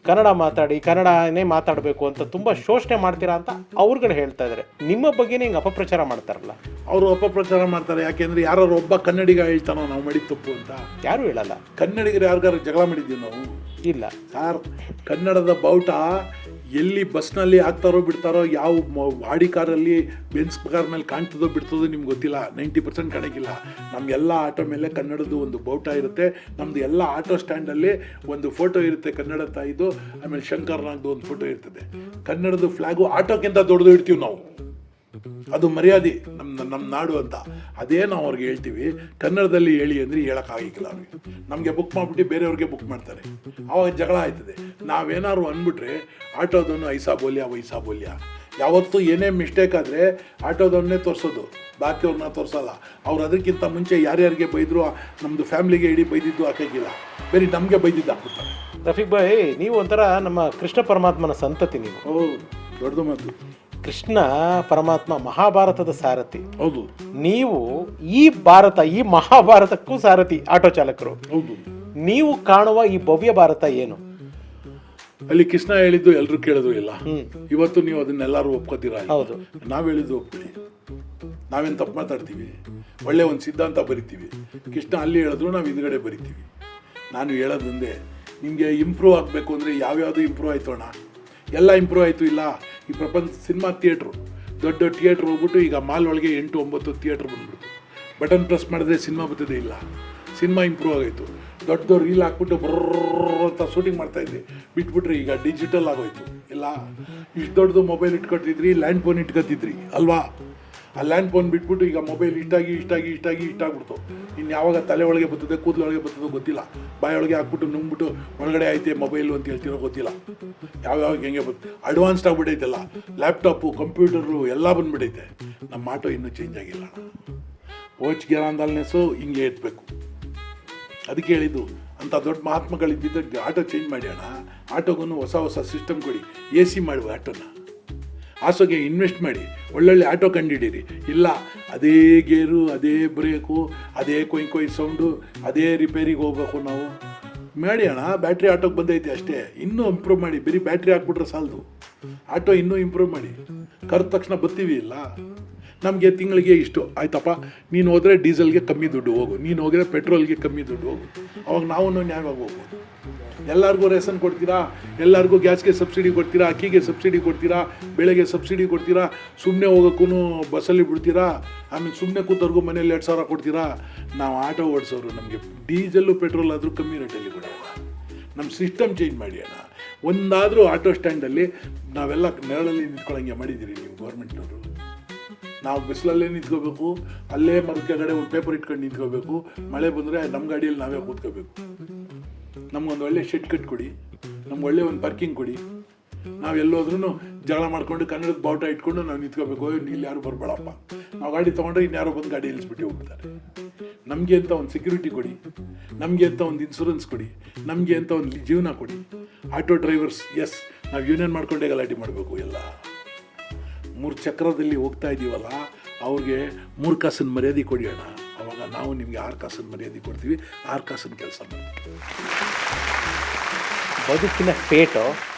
ಕನ್ನಡ ಮಾತಾಡಿ, ಕನ್ನಡನೇ ಮಾತಾಡಬೇಕು ಅಂತ ತುಂಬ ಶೋಷಣೆ ಮಾಡ್ತೀರಾ ಅಂತ ಅವ್ರುಗಳು ಹೇಳ್ತಾ ಇದ್ದಾರೆ. ನಿಮ್ಮ ಬಗ್ಗೆನೇ ಹಿಂಗೆ ಅಪಪ್ರಚಾರ ಮಾಡ್ತಾರಲ್ಲ? ಅವರು ಅಪಪ್ರಚಾರ ಮಾಡ್ತಾರೆ. ಯಾಕೆಂದರೆ ಯಾರು ಒಬ್ಬ ಕನ್ನಡಿಗ ಹೇಳ್ತಾನೋ ನಾವು ಮಾಡಿದ ತಪ್ಪು ಅಂತ? ಯಾರು ಹೇಳಲ್ಲ. ಕನ್ನಡಿಗರು ಯಾರಿಗಾರು ಜಗಳ ಮಾಡಿದ್ದೀವಿ ನಾವು? ಇಲ್ಲ ಸಾರ್. ಕನ್ನಡದ ಬಾವುಟ ಎಲ್ಲಿ ಬಸ್ನಲ್ಲಿ ಹಾಕ್ತಾರೋ ಬಿಡ್ತಾರೋ, ಯಾವ ಆಡಿ ಕಾರಲ್ಲಿ ಬೆನ್ಸ್ ಕಾರ್ ಮೇಲೆ ಕಾಣ್ತದೋ ಬಿಡ್ತದೋ ನಿಮ್ಗೆ ಗೊತ್ತಿಲ್ಲ. 90% ಕಾಣಕ್ಕಿಲ್ಲ. ನಮಗೆಲ್ಲ ಆಟೋ ಮೇಲೆ ಕನ್ನಡದ ಒಂದು ಬಾವುಟ ಇರುತ್ತೆ. ನಮ್ಮದು ಎಲ್ಲ ಆಟೋ ಸ್ಟ್ಯಾಂಡಲ್ಲಿ ಒಂದು ಫೋಟೋ ಇರುತ್ತೆ ಕನ್ನಡ ತಾಯಿದು, ಆಮೇಲೆ ಶಂಕರ್ನಾಗ್ದು ಒಂದು ಫೋಟೋ ಇರ್ತದೆ. ಕನ್ನಡದ ಫ್ಲ್ಯಾಗು ಆಟೋಕ್ಕಿಂತ ದೊಡ್ಡದು ಇಡ್ತೀವಿ ನಾವು. ಅದು ಮರ್ಯಾದೆ ನಮ್ಮ ನಾಡು ಅಂತ. ಅದೇ ನಾವು ಅವ್ರಿಗೆ ಹೇಳ್ತೀವಿ. ಕನ್ನಡದಲ್ಲಿ ಹೇಳಿ ಅಂದರೆ ಹೇಳೋಕ್ಕಾಗಿಲ್ಲ ಅವ್ರಿಗೆ. ನಮಗೆ ಬುಕ್ ಮಾಡಿಬಿಟ್ಟು ಬೇರೆಯವ್ರಿಗೆ ಬುಕ್ ಮಾಡ್ತಾರೆ, ಆವಾಗ ಜಗಳ ಆಯ್ತದೆ. ನಾವೇನಾದ್ರು ಅಂದ್ಬಿಟ್ರೆ ಆಟೋದವನು ಐಸಾ ಬೋಲ್ಯ ವೈಸಾ ಬೋಲ್ಯ. ಯಾವತ್ತೂ ಏನೇ ಮಿಸ್ಟೇಕ್ ಆದರೆ ಆಟೋದವನ್ನೇ ತೋರಿಸೋದು, ಬಾಕಿಯವ್ರನ್ನ ತೋರಿಸಲ್ಲ. ಅವ್ರು ಅದಕ್ಕಿಂತ ಮುಂಚೆ ಯಾರ್ಯಾರಿಗೆ ಬೈದ್ರು, ನಮ್ಮದು ಫ್ಯಾಮ್ಲಿಗೆ ಇಡೀ ಬೈದಿದ್ದು ಹಾಕೋಕ್ಕಿಲ್ಲ, ಬೇರೆ ನಮಗೆ ಬೈದಿದ್ದು ಹಾಕ್ಬಿಡ್ತಾರೆ. ರಫೀಕ್ ಭಾಯ್, ನೀವು ಒಂಥರ ನಮ್ಮ ಕೃಷ್ಣ ಪರಮಾತ್ಮನ ಸಂತತಿ. ನೀವು ದೊಡ್ಡದು ಮಾತು. ಕೃಷ್ಣ ಪರಮಾತ್ಮ ಮಹಾಭಾರತದ ಸಾರಥಿ. ಹೌದು. ನೀವು ಈ ಮಹಾಭಾರತಕ್ಕೂ ಸಾರಥಿ, ಆಟೋ ಚಾಲಕರು. ಹೌದು. ನೀವು ಕಾಣುವ ಈ ಭವ್ಯ ಭಾರತ ಏನು? ಅಲ್ಲಿ ಕೃಷ್ಣ ಹೇಳಿದ್ದು ಎಲ್ಲರೂ ಕೇಳಿದ್ರು ಇಲ್ಲ. ಇವತ್ತು ನೀವು ಅದನ್ನೆಲ್ಲರೂ ಒಪ್ಕೋತೀರಾ? ಹೌದು. ನಾವು ಹೇಳಿದ್ದು ಒಪ್ಕೊಳ್ಳಿ. ನಾವೇನು ತಪ್ಪು ಮಾತಾಡ್ತೀವಿ? ಒಳ್ಳೆ ಒಂದು ಸಿದ್ಧಾಂತ ಬರಿತೀವಿ. ಕೃಷ್ಣ ಅಲ್ಲಿ ಹೇಳಿದ್ರು ನಾವು ಹಿಂದ್ಗಡೆ ಬರಿತೀವಿ. ನಾನು ಹೇಳೋದಂದೆ, ನಿಮಗೆ ಇಂಪ್ರೂವ್ ಆಗಬೇಕು ಅಂದರೆ ಯಾವ್ಯಾವುದು ಇಂಪ್ರೂವ್ ಆಯಿತು ಅಣ್ಣ? ಎಲ್ಲ ಇಂಪ್ರೂವ್ ಆಯಿತು ಇಲ್ಲ. ಈ ಪ್ರಪಂಚ ಸಿನಿಮಾ ಥಿಯೇಟ್ರು, ದೊಡ್ಡ ಥಿಯೇಟ್ರ್ ಹೋಗ್ಬಿಟ್ಟು ಈಗ ಮಾಲ್ ಒಳಗೆ 8-9 ಥಿಯೇಟ್ರ್ ಬಂದ್ಬಿಡ್ತು. ಬಟನ್ ಪ್ರೆಸ್ ಮಾಡಿದ್ರೆ ಸಿನಿಮಾ ಬರ್ತದೆ ಇಲ್ಲ. ಸಿನಿಮಾ ಇಂಪ್ರೂವ್ ಆಗೋಯ್ತು. ದೊಡ್ಡ ರೀಲ್ ಹಾಕ್ಬಿಟ್ಟು ಬರ್ರ ಅಂತ ಶೂಟಿಂಗ್ ಮಾಡ್ತಾಯಿದ್ವಿ, ಬಿಟ್ಬಿಟ್ರೆ ಈಗ ಡಿಜಿಟಲ್ ಆಗೋಯ್ತು ಇಲ್ಲ. ಇಷ್ಟು ದೊಡ್ಡದು ಮೊಬೈಲ್ ಇಟ್ಕೊತಿದ್ರಿ, ಲ್ಯಾಂಡ್ ಫೋನ್ ಇಟ್ಕೊತಿದ್ರಿ ಅಲ್ವಾ? ಆ ಲ್ಯಾಂಡ್ ಫೋನ್ ಬಿಟ್ಬಿಟ್ಟು ಈಗ ಮೊಬೈಲ್ ಇಷ್ಟಾಗ್ಬಿಡ್ತು. ಇನ್ನು ಯಾವಾಗ ತಲೆ ಒಳಗೆ ಬರ್ತದೆ, ಕೂದಲೊಳಗೆ ಬರ್ತದೋ ಗೊತ್ತಿಲ್ಲ. ಬಾಯೊಳಗೆ ಹಾಕ್ಬಿಟ್ಟು ನುಂಗ್ಬಿಟ್ಟು ಒಳಗಡೆ ಐತೆ ಮೊಬೈಲು ಅಂತ ಹೇಳ್ತಿರೋ ಗೊತ್ತಿಲ್ಲ. ಯಾವ್ಯಾವಾಗ ಹೆಂಗೆ ಅಡ್ವಾನ್ಸ್ಡ್ ಆಗ್ಬಿಟ್ಟೈತಲ್ಲ, ಲ್ಯಾಪ್ಟಾಪು, ಕಂಪ್ಯೂಟರು ಎಲ್ಲ ಬಂದ್ಬಿಟ್ಟೈತೆ. ನಮ್ಮ ಆಟೋ ಇನ್ನೂ ಚೇಂಜ್ ಆಗಿಲ್ಲ. ಓಚ್ ಗೆರಾಂದಲ್ನೆಸ್ಸು ಹಿಂಗೆ ಎತ್ತಬೇಕು. ಅದಕ್ಕೆ ಹೇಳಿದ್ದು, ಅಂಥ ದೊಡ್ಡ ಮಹಾತ್ಮಗಳಿದ್ದಿದ್ದ ಆಟೋ ಚೇಂಜ್ ಮಾಡಿ ಅಣ್ಣ. ಆಟೋಗೂ ಹೊಸ ಸಿಸ್ಟಮ್ ಕೊಡಿ, AC ಮಾಡುವ ಆಟೋನ. ಆಸೋಗೆ ಇನ್ವೆಸ್ಟ್ ಮಾಡಿ, ಒಳ್ಳೊಳ್ಳೆ ಆಟೋ ಕಂಡುಹಿಡೀರಿ. ಇಲ್ಲ ಅದೇ ಗೇರು, ಅದೇ ಬ್ರೇಕು, ಅದೇ ಕೊಯ್ ಸೌಂಡು, ಅದೇ ರಿಪೇರಿಗೆ ಹೋಗ್ಬೇಕು ನಾವು. ಮಾಡಿ ಅಣ್ಣ, ಬ್ಯಾಟ್ರಿ ಆಟೋಗೆ ಬಂದೈತೆ ಅಷ್ಟೇ. ಇನ್ನೂ ಇಂಪ್ರೂವ್ ಮಾಡಿ. ಬರೀ ಬ್ಯಾಟ್ರಿ ಹಾಕ್ಬಿಟ್ರೆ ಸಾಲದು, ಆಟೋ ಇನ್ನೂ ಇಂಪ್ರೂವ್ ಮಾಡಿ. ಕರೆದ ತಕ್ಷಣ ಬರ್ತೀವಿ ಇಲ್ಲ. ನಮಗೆ ತಿಂಗಳಿಗೆ ಇಷ್ಟು ಆಯ್ತಪ್ಪ, ನೀನು ಹೋದರೆ ಡೀಸೆಲ್ಗೆ ಕಮ್ಮಿ ದುಡ್ಡು ಹೋಗು, ನೀನು ಹೋದರೆ ಪೆಟ್ರೋಲ್ಗೆ ಕಮ್ಮಿ ದುಡ್ಡು ಹೋಗು. ಅವಾಗ ನಾವು ನ್ಯಾಯವಾಗಿ ಹೋಗ್ಬೋದು. ಎಲ್ಲರಿಗೂ ರೇಷನ್ ಕೊಡ್ತೀರಾ, ಎಲ್ಲರಿಗೂ ಗ್ಯಾಸ್ಗೆ ಸಬ್ಸಿಡಿ ಕೊಡ್ತೀರಾ, ಅಕ್ಕಿಗೆ ಸಬ್ಸಿಡಿ ಕೊಡ್ತೀರಾ, ಬೆಳೆಗೆ ಸಬ್ಸಿಡಿ ಕೊಡ್ತೀರಾ, ಸುಮ್ಮನೆ ಹೋಗೋಕ್ಕೂ ಬಸ್ಸಲ್ಲಿ ಬಿಡ್ತೀರಾ, ಆಮೇಲೆ ಸುಮ್ಮನೆ ಕೂತವ್ರಿಗೂ ಮನೇಲಿ 2,000 ಕೊಡ್ತೀರಾ. ನಾವು ಆಟೋ ಓಡಿಸೋರು, ನಮಗೆ ಡೀಸೆಲ್ಲು ಪೆಟ್ರೋಲ್ ಆದರೂ ಕಮ್ಮಿ ರೇಟಲ್ಲಿ ಕೊಡೋಣ. ನಮ್ಮ ಸಿಸ್ಟಮ್ ಚೇಂಜ್ ಮಾಡಿ ಅಣ್ಣ. ಒಂದಾದರೂ ಆಟೋ ಸ್ಟ್ಯಾಂಡಲ್ಲಿ ನಾವೆಲ್ಲ ನೆರಳಲ್ಲಿ ನಿಂತ್ಕೊಳ್ಳಂಗೆ ಮಾಡಿದ್ದೀರಿ ನೀವು ಗೌರ್ಮೆಂಟ್ನವರು. ನಾವು ಬಿಸಿಲಲ್ಲೇ ನಿಂತ್ಕೋಬೇಕು, ಅಲ್ಲೇ ಮರದ ಕೆಳಗಡೆ ಒಂದು ಪೇಪರ್ ಇಟ್ಕೊಂಡು ನಿಂತ್ಕೋಬೇಕು. ಮಳೆ ಬಂದರೆ ನಮ್ಮ ಗಾಡಿಯಲ್ಲಿ ನಾವೇ ಕೂತ್ಕೋಬೇಕು. ನಮಗೊಂದು ಒಳ್ಳೆ ಶೆಡ್ ಕಟ್ಕೊಡಿ, ನಮ್ಗೆ ಒಳ್ಳೆ ಒಂದು ಪಾರ್ಕಿಂಗ್ ಕೊಡಿ. ನಾವು ಎಲ್ಲೋದ್ರೂ ಜಗಳ ಮಾಡ್ಕೊಂಡು ಕನ್ನಡದ ಬಾವುಟ ಇಟ್ಕೊಂಡು ನಾವು ನಿಂತ್ಕೋಬೇಕು. ಇಲ್ಲಿ ಯಾರು ಬರಬೇಡಪ್ಪ, ನಾವು ಗಾಡಿ ತೊಗೊಂಡ್ರೆ ಇನ್ಯಾರೋ ಬಂದು ಗಾಡಿ ಇಳಿಸ್ಬಿಟ್ಟು ಹೋಗ್ತಾರೆ. ನಮಗೆ ಅಂತ ಒಂದು ಸೆಕ್ಯೂರಿಟಿ ಕೊಡಿ, ನಮಗೆ ಅಂತ ಒಂದು ಇನ್ಶೂರೆನ್ಸ್ ಕೊಡಿ, ನಮಗೆ ಅಂತ ಒಂದು ಜೀವನ ಕೊಡಿ. ಆಟೋ ಡ್ರೈವರ್ಸ್ ಎಸ್, ನಾವು ಯೂನಿಯನ್ ಮಾಡ್ಕೊಂಡೇ ಗಲಾಟೆ ಮಾಡಬೇಕು. ಎಲ್ಲ 3 ಚಕ್ರದಲ್ಲಿ ಹೋಗ್ತಾ ಇದ್ದೀವಲ್ಲ, ಅವ್ರಿಗೆ 3 ಕಾಸಿನ ಮರ್ಯಾದೆ ಕೊಡಿ ಅಣ್ಣ. ಅವಾಗ ನಾವು ನಿಮಗೆ 6 ಕಾಸಿನ ಮರ್ಯಾದೆ ಕೊಡ್ತೀವಿ, 6 ಕಾಸಿನ ಕೆಲಸ ಮಾಡ್ತೀವಿ. ಬದುಕಿನ ಫೇಟೋ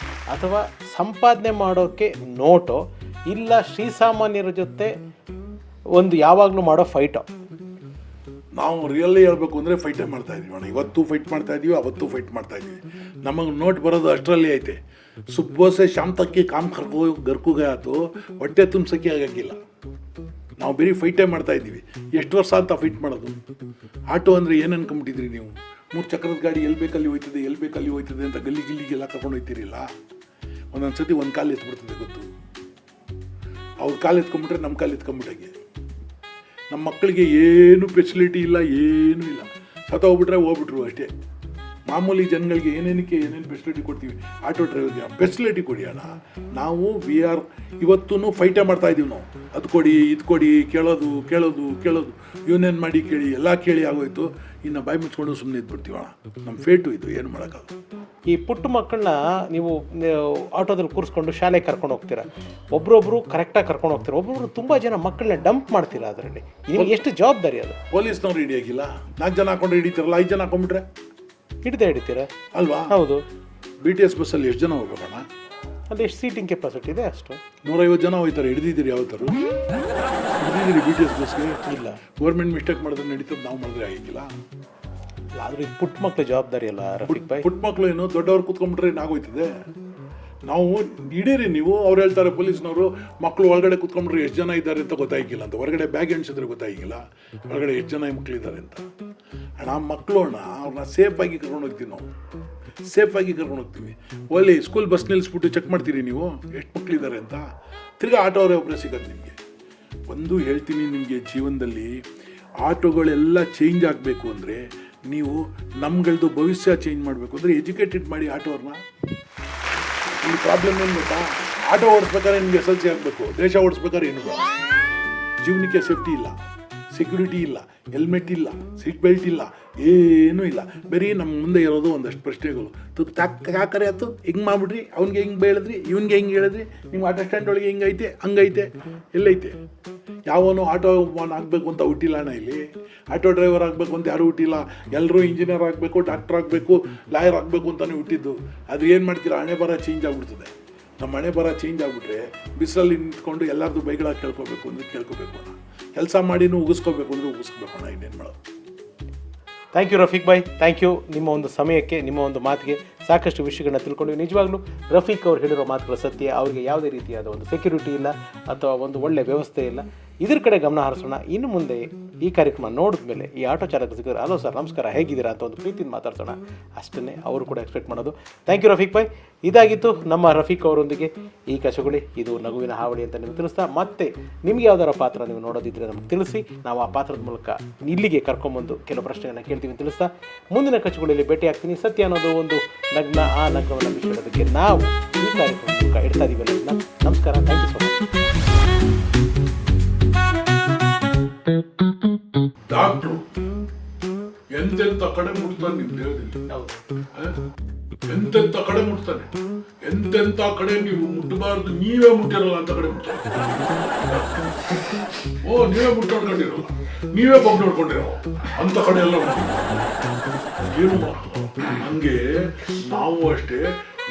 ಅಥವಾ ಸಂಪಾದನೆ ಮಾಡೋಕ್ಕೆ ನೋಟೋ, ಇಲ್ಲ ಶ್ರೀಸಾಮಾನ್ಯರ ಜೊತೆ ಒಂದು ಯಾವಾಗಲೂ ಮಾಡೋ ಫೈಟೋ? ನಾವು ರಿಯಲಿ ಹೇಳ್ಬೇಕು ಅಂದರೆ ಫೈಟೇ ಮಾಡ್ತಾ ಇದೀವಿ ಅಣ್ಣ. ಇವತ್ತು ಫೈಟ್ ಮಾಡ್ತಾ ಇದೀವಿ, ಅವತ್ತು ಫೈಟ್ ಮಾಡ್ತಾ ಇದೀವಿ. ನಮಗೆ ನೋಟ್ ಬರೋದು ಅಷ್ಟರಲ್ಲಿ ಐತೆ. ಸುಬ್ಬೋಸೆ ಶಾಮ್ ತಕ್ಕಿ ಕಾಮ್ ಕರ್ಕೋ ಗರ್ಕುಗೆ ಆಯ್ತು, ಹೊಟ್ಟೆ ತುಂಬಿಸೋಕ್ಕೆ ಆಗಂಗಿಲ್ಲ. ನಾವು ಬರೀ ಫೈಟೇ ಮಾಡ್ತಾ ಇದ್ದೀವಿ. ಎಷ್ಟು ವರ್ಷ ಅಂತ ಫೈಟ್ ಮಾಡೋದು? ಆಟೋ ಅಂದರೆ ಏನು ಅನ್ಕೊಂಬಿಟ್ಟಿದ್ರಿ ನೀವು? 3 ಚಕ್ರದ ಗಾಡಿ ಎಲ್ಲಿ ಬೇಕಲ್ಲಿ ಹೋಯ್ತದೆ ಅಂತ ಗಲ್ಲಿಗೆಲ್ಲ ಕರ್ಕೊಂಡು ಹೋಗ್ತಿರಿಲ್ಲ. ಒಂದೊಂದು ಸತಿ ಒಂದು ಕಾಲು ಎತ್ಬಿಡ್ತದೆ ಗೊತ್ತು. ಅವ್ರ ಕಾಲು ಎತ್ಕೊಂಡ್ಬಿಟ್ರೆ ನಮ್ಮ ಕಾಲು ಎತ್ಕೊಂಡ್ಬಿಟ್ಟಾಗೆ. ನಮ್ಮ ಮಕ್ಕಳಿಗೆ ಏನು ಫೆಸಿಲಿಟಿ ಇಲ್ಲ, ಏನೂ ಇಲ್ಲ. ಹೋಗ್ಬಿಟ್ರು ಅಷ್ಟೇ. ಮಾಮೂಲಿ ಜನಗಳಿಗೆ ಏನೇನು ಫೆಸಿಲಿಟಿ ಕೊಡ್ತೀವಿ, ಆಟೋ ಡ್ರೈವರ್ಗೆ ಫೆಸಿಲಿಟಿ ಕೊಡಿ ಅಣ್ಣ. ನಾವು ಇವತ್ತೂ ಫೈಟೇ ಮಾಡ್ತಾ ಇದ್ದೀವಿ ನಾವು. ಅದು ಕೊಡಿ, ಇದು ಕೊಡಿ, ಕೇಳೋದು ಯೂನಿಯನ್ ಮಾಡಿ ಕೇಳಿ, ಎಲ್ಲ ಕೇಳಿ ಆಗೋಯ್ತು. ಇನ್ನು ಬಾಯಿ ಮುಚ್ಕೊಂಡು ಸುಮ್ಮನೆ ಇದ್ಬಿಡ್ತೀವಿ ಅಣ್ಣ. ನಮ್ಮ ಫೇಟು ಇದು, ಏನು ಮಾಡೋಕ್ಕಾಗಲ್ಲ. ಈ ಪುಟ್ಟ ಮಕ್ಕಳನ್ನ ನೀವು ಆಟೋದಲ್ಲಿ ಕೂರಿಸ್ಕೊಂಡು ಶಾಲೆಗೆ ಕರ್ಕೊಂಡು ಹೋಗ್ತೀರಾ, ಒಬ್ರೊಬ್ರು ಕರೆಕ್ಟಾಗಿ ಕರ್ಕೊಂಡು ಹೋಗ್ತೀರಾ, ಒಬ್ಬೊಬ್ರು ತುಂಬ ಜನ ಮಕ್ಕಳನ್ನ ಡಂಪ್ ಮಾಡ್ತೀರಾ. ಅದರಲ್ಲಿ ನಿಮಗೆ ಎಷ್ಟು ಜವಾಬ್ದಾರಿ ಅದು? ಪೊಲೀಸ್ನವ್ರು ಹಿಡಿಯಾಗಿಲ್ಲ, 4 ಜನ ಹಾಕೊಂಡು ಹಿಡಿತಾರಲ್ಲ, 5 ಜನ ಹಾಕೊಂಡ್ಬಿಟ್ರೆ ಹಿಡಿತೀರಾ ಅಲ್ವಾ? ಹೌದು. BTS ಬಸ್ಸಲ್ಲಿ ಎಷ್ಟು ಜನ ಹೋಗ್ಬೇಕಣ್ಣ? ಅಲ್ಲಿ ಎಷ್ಟು ಸೀಟಿಂಗ್ ಕೆಪಾಸಿಟಿ ಇದೆ? ಅಷ್ಟು 150 ಜನ ಹೋಗ್ತಾರೆ. ಹಿಡಿದಿದ್ದೀರಿ ಯಾವತ್ತಾರು? ಹಿಡಿದಿದ್ದೀರಿ BTS ಬಸ್ಗೆ? ಇಲ್ಲ. ಗೌರ್ಮೆಂಟ್ ಮಿಸ್ಟೇಕ್ ಮಾಡಿದ್ರೆ ನಡೀತದೆ, ನಾವು ಮಾಡಿದ್ರೆ ಆಗಿಲ್ಲ. ಆದ್ರೆ ಈ ಪುಟ್ಟ ಮಕ್ಳ ಜವಾಬ್ದಾರಿ ಅಲ್ಲ ರಫೀಕ್ ಭಾಯ್. ಪುಟ್ಟ ಮಕ್ಕಳು ಏನು, ದೊಡ್ಡವ್ರು ಕೂತ್ಕೊಂಡ್ಬಿಟ್ರೆ ಏನಾಗೋಯ್ತದೆ? ನಾವು ಹಿಡೀರಿ ನೀವು. ಅವ್ರು ಹೇಳ್ತಾರೆ ಪೊಲೀಸ್ನವರು, ಮಕ್ಕಳು ಒಳಗಡೆ ಕೂತ್ಕೊಂಡ್ಬಿಟ್ರೆ ಎಷ್ಟು ಜನ ಇದ್ದಾರೆ ಅಂತ ಗೊತ್ತಾಗಿಲ್ಲ ಅಂತ. ಹೊರಗಡೆ ಬ್ಯಾಗ್ ಎಣಿಸಿದ್ರೆ ಗೊತ್ತಾಗಿಲ್ಲ ಒಳಗಡೆ ಎಷ್ಟು ಜನ ಮಕ್ಕಳಿದ್ದಾರೆ ಅಂತ. ಅಣ್ಣ ಮಕ್ಕಳು ಅಣ್ಣ, ಅವ್ರನ್ನ ಸೇಫಾಗಿ ಕರ್ಕೊಂಡು ಹೋಗ್ತೀವಿ ನಾವು. ಸೇಫಾಗಿ ಕರ್ಕೊಂಡು ಹೋಗ್ತೀವಿ. ಒಳ್ಳೆ ಸ್ಕೂಲ್ ಬಸ್ ನಿಲ್ಲಿಸ್ಬಿಟ್ಟು ಚೆಕ್ ಮಾಡ್ತೀರಿ ನೀವು ಎಷ್ಟು ಮಕ್ಕಳಿದ್ದಾರೆ ಅಂತ. ತಿರ್ಗಾ ಆಟೋ ಅವರೇ ಒಬ್ಬರೇ ಸಿಗೋದು ನಿಮಗೆ. ಒಂದು ಹೇಳ್ತೀನಿ ನಿಮಗೆ, ಜೀವನದಲ್ಲಿ ಆಟೋಗಳೆಲ್ಲ ಚೇಂಜ್ ಆಗಬೇಕು ಅಂದರೆ ನೀವು ನಮ್ಗಳದ್ದು ಭವಿಷ್ಯ ಚೇಂಜ್ ಮಾಡಬೇಕು ಅಂದರೆ ಎಜುಕೇಟೆಡ್ ಮಾಡಿ ಆಟೋವ್ರನ್ನ. ಇಲ್ಲಿ ಪ್ರಾಬ್ಲಮ್ ಏನು ಗೊತ್ತಾ, ಆಟೋ ಓಡಿಸ್ಬೇಕಾದ್ರೆ ನಿಮಗೆ SLC ಆಗಬೇಕು, ದೇಶ ಓಡಿಸ್ಬೇಕಾದ್ರೆ ಏನು ಬೇಡ. ಜೀವನಕ್ಕೆ ಸೇಫ್ಟಿ ಇಲ್ಲ, ಸೆಕ್ಯೂರಿಟಿ ಇಲ್ಲ, ಹೆಲ್ಮೆಟ್ ಇಲ್ಲ, ಸೀಟ್ ಬೆಲ್ಟ್ ಇಲ್ಲ, ಏನೂ ಇಲ್ಲ. ಬರೀ ನಮ್ಮ ಮುಂದೆ ಇರೋದು ಒಂದಷ್ಟು ಪ್ರಶ್ನೆಗಳು. ಕಾಕರೆ ಆಯ್ತು, ಹಿಂಗೆ ಮಾಡ್ಬಿಡ್ರಿ, ಅವ್ನಿಗೆ ಹಿಂಗೆ ಹೇಳಿದ್ರಿ, ಇವ್ನಿಗೆ ಹಿಂಗೆ ಹೇಳಿದ್ರಿ, ನಿಮ್ಮ ಆಟೋ ಸ್ಟ್ಯಾಂಡ್ ಒಳಗೆ ಹಿಂಗೈತೆ ಹಂಗೈತೆ ಎಲ್ಲೈತೆ. ಯಾವನು ಆಟೋ ಆಗಬೇಕು ಅಂತ ಹುಟ್ಟಿಲ್ಲ ಅಣ್ಣ. ಇಲ್ಲಿ ಆಟೋ ಡ್ರೈವರ್ ಆಗಬೇಕು ಅಂತ ಯಾರೂ ಹುಟ್ಟಿಲ್ಲ. ಎಲ್ಲರೂ ಇಂಜಿನಿಯರ್ ಆಗಬೇಕು, ಡಾಕ್ಟರ್ ಆಗಬೇಕು, ಲಾಯರ್ ಆಗಬೇಕು ಅಂತಲೇ ಹುಟ್ಟಿದ್ದು. ಅದು ಏನು ಮಾಡ್ತೀರಾ, ಹಣೆ ಬರ ಚೇಂಜ್ ಆಗಿಬಿಡ್ತದೆ. ನಮ್ಮ ಹಣೆ ಬರ ಚೇಂಜ್ ಆಗಿಬಿಟ್ರೆ ಬಿಸಿಲಲ್ಲಿ ನಿಂತ್ಕೊಂಡು ಎಲ್ಲರದ್ದು ಬೈಗಳಾಗಿ ಕೇಳ್ಕೊಬೇಕು ಅಂದರೆ ಕೇಳ್ಕೊಬೇಕು ಅಣ್ಣ. ಕೆಲಸ ಮಾಡಿನೂ ಉಗಿಸ್ಕೋಬೇಕು ಅಂದರೆ ಉಗಿಸ್ಕೋಬೇಕು ಅಣ್ಣ. ಇನ್ನೇನು ಮಾಡೋದು. Thank you Rafiq bhai, thank you. ನಿಮ್ಮ ಒಂದು ಸಮಯಕ್ಕೆ, ನಿಮ್ಮ ಒಂದು ಮಾತಿಗೆ ಸಾಕಷ್ಟು ವಿಷಯಗಳನ್ನ ತಿಳ್ಕೊಂಡು. ನಿಜವಾಗ್ಲೂ ರಫೀಕ್ ಅವ್ರು ಹೇಳಿರೋ ಮಾತುಗಳು ಸತ್ಯ. ಅವರಿಗೆ ಯಾವುದೇ ರೀತಿಯಾದ ಒಂದು ಸೆಕ್ಯೂರಿಟಿ ಇಲ್ಲ ಅಥವಾ ಒಂದು ಒಳ್ಳೆ ವ್ಯವಸ್ಥೆ ಇಲ್ಲ. ಇದ್ರ ಕಡೆ ಗಮನ ಹರಿಸೋಣ. ಇನ್ನು ಮುಂದೆ ಈ ಕಾರ್ಯಕ್ರಮ ನೋಡಿದ ಮೇಲೆ ಈ ಆಟೋ ಚಾಲಕ ಸಿಕ್ಕಿದ್ರೆ, ಹಲೋ ಸರ್ ನಮಸ್ಕಾರ, ಹೇಗಿದ್ದೀರಾ ಅಂತ ಒಂದು ಪ್ರೀತಿಯಿಂದ ಮಾತಾಡ್ಸೋಣ. ಅಷ್ಟನ್ನೇ ಅವರು ಕೂಡ ಎಕ್ಸ್ಪೆಕ್ಟ್ ಮಾಡೋದು. Thank you Rafiq bhai. ಇದಾಗಿತ್ತು ನಮ್ಮ ರಫೀಕ್ ಅವರೊಂದಿಗೆ ಈ ಕಚಗುಳಿ, ಇದು ನಗುವಿನ ಹಾವಳಿ ಅಂತ ನಿಮ್ಗೆ ತಿಳಿಸ್ತಾ, ಮತ್ತೆ ನಿಮ್ಗೆ ಯಾವ್ದಾರ ಪಾತ್ರ ನೀವು ನೋಡೋದಿದ್ರೆ ನಮ್ಗೆ ತಿಳಿಸಿ, ನಾವು ಆ ಪಾತ್ರದ ಮೂಲಕ ಇಲ್ಲಿಗೆ ಕರ್ಕೊಂಬಂದು ಕೆಲವು ಪ್ರಶ್ನೆಗಳನ್ನ ಕೇಳ್ತೀವಿ ಅಂತ ತಿಳಿಸ್ತಾ, ಮುಂದಿನ ಕಚಗುಳಿಯಲ್ಲಿ ಭೇಟಿ ಆಗ್ತೀನಿ. ಸತ್ಯ ಅನ್ನೋದು ಒಂದು ನಗ್ನ, ಆ ನಗ್ನವನ್ನು ಬಿಚ್ಚಿಡೋದಕ್ಕೆ ನಾವು ಈ ಕಾರ್ಯಕ್ರಮ ಇಡ್ತಾ ಇದೀವಿ. ನಮಸ್ಕಾರ, thank you so much. Doctor ಎಂತೆಂಥ ಕಡೆ ಮುಟ್ತಾನೆ ನಿಮ್ಮ ದೇಹದಲ್ಲಿ, ಎಂತೆಂಥ ಕಡೆ ಮುಟ್ತಾನೆ. ಎಂತೆಂಥ ಕಡೆ ನೀವು ಮುಟ್ಟಬಾರ್ದು, ನೀವೇ ಮುಟ್ಟಿರಲ್ಲ ಅಂತ ಕಡೆ ಮುಟ್ತಾನೆ. ನೀವೇ ಮುಟ್ಟೋಡ್ಕೊಂಡಿರಲ್ಲ, ನೀವೇ ಬಂದು ನೋಡ್ಕೊಂಡಿರೋ ಅಂತ ಕಡೆ ಎಲ್ಲ ಏನು ಹಂಗೆ ನಾವು ಅಷ್ಟೇ.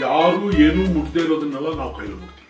ಯಾರು ಏನೂ ಮುಟ್ಟದೇ ಇರೋದನ್ನೆಲ್ಲ ನಾವು ಕೈಲಿ ಮುಟ್ತೀವಿ.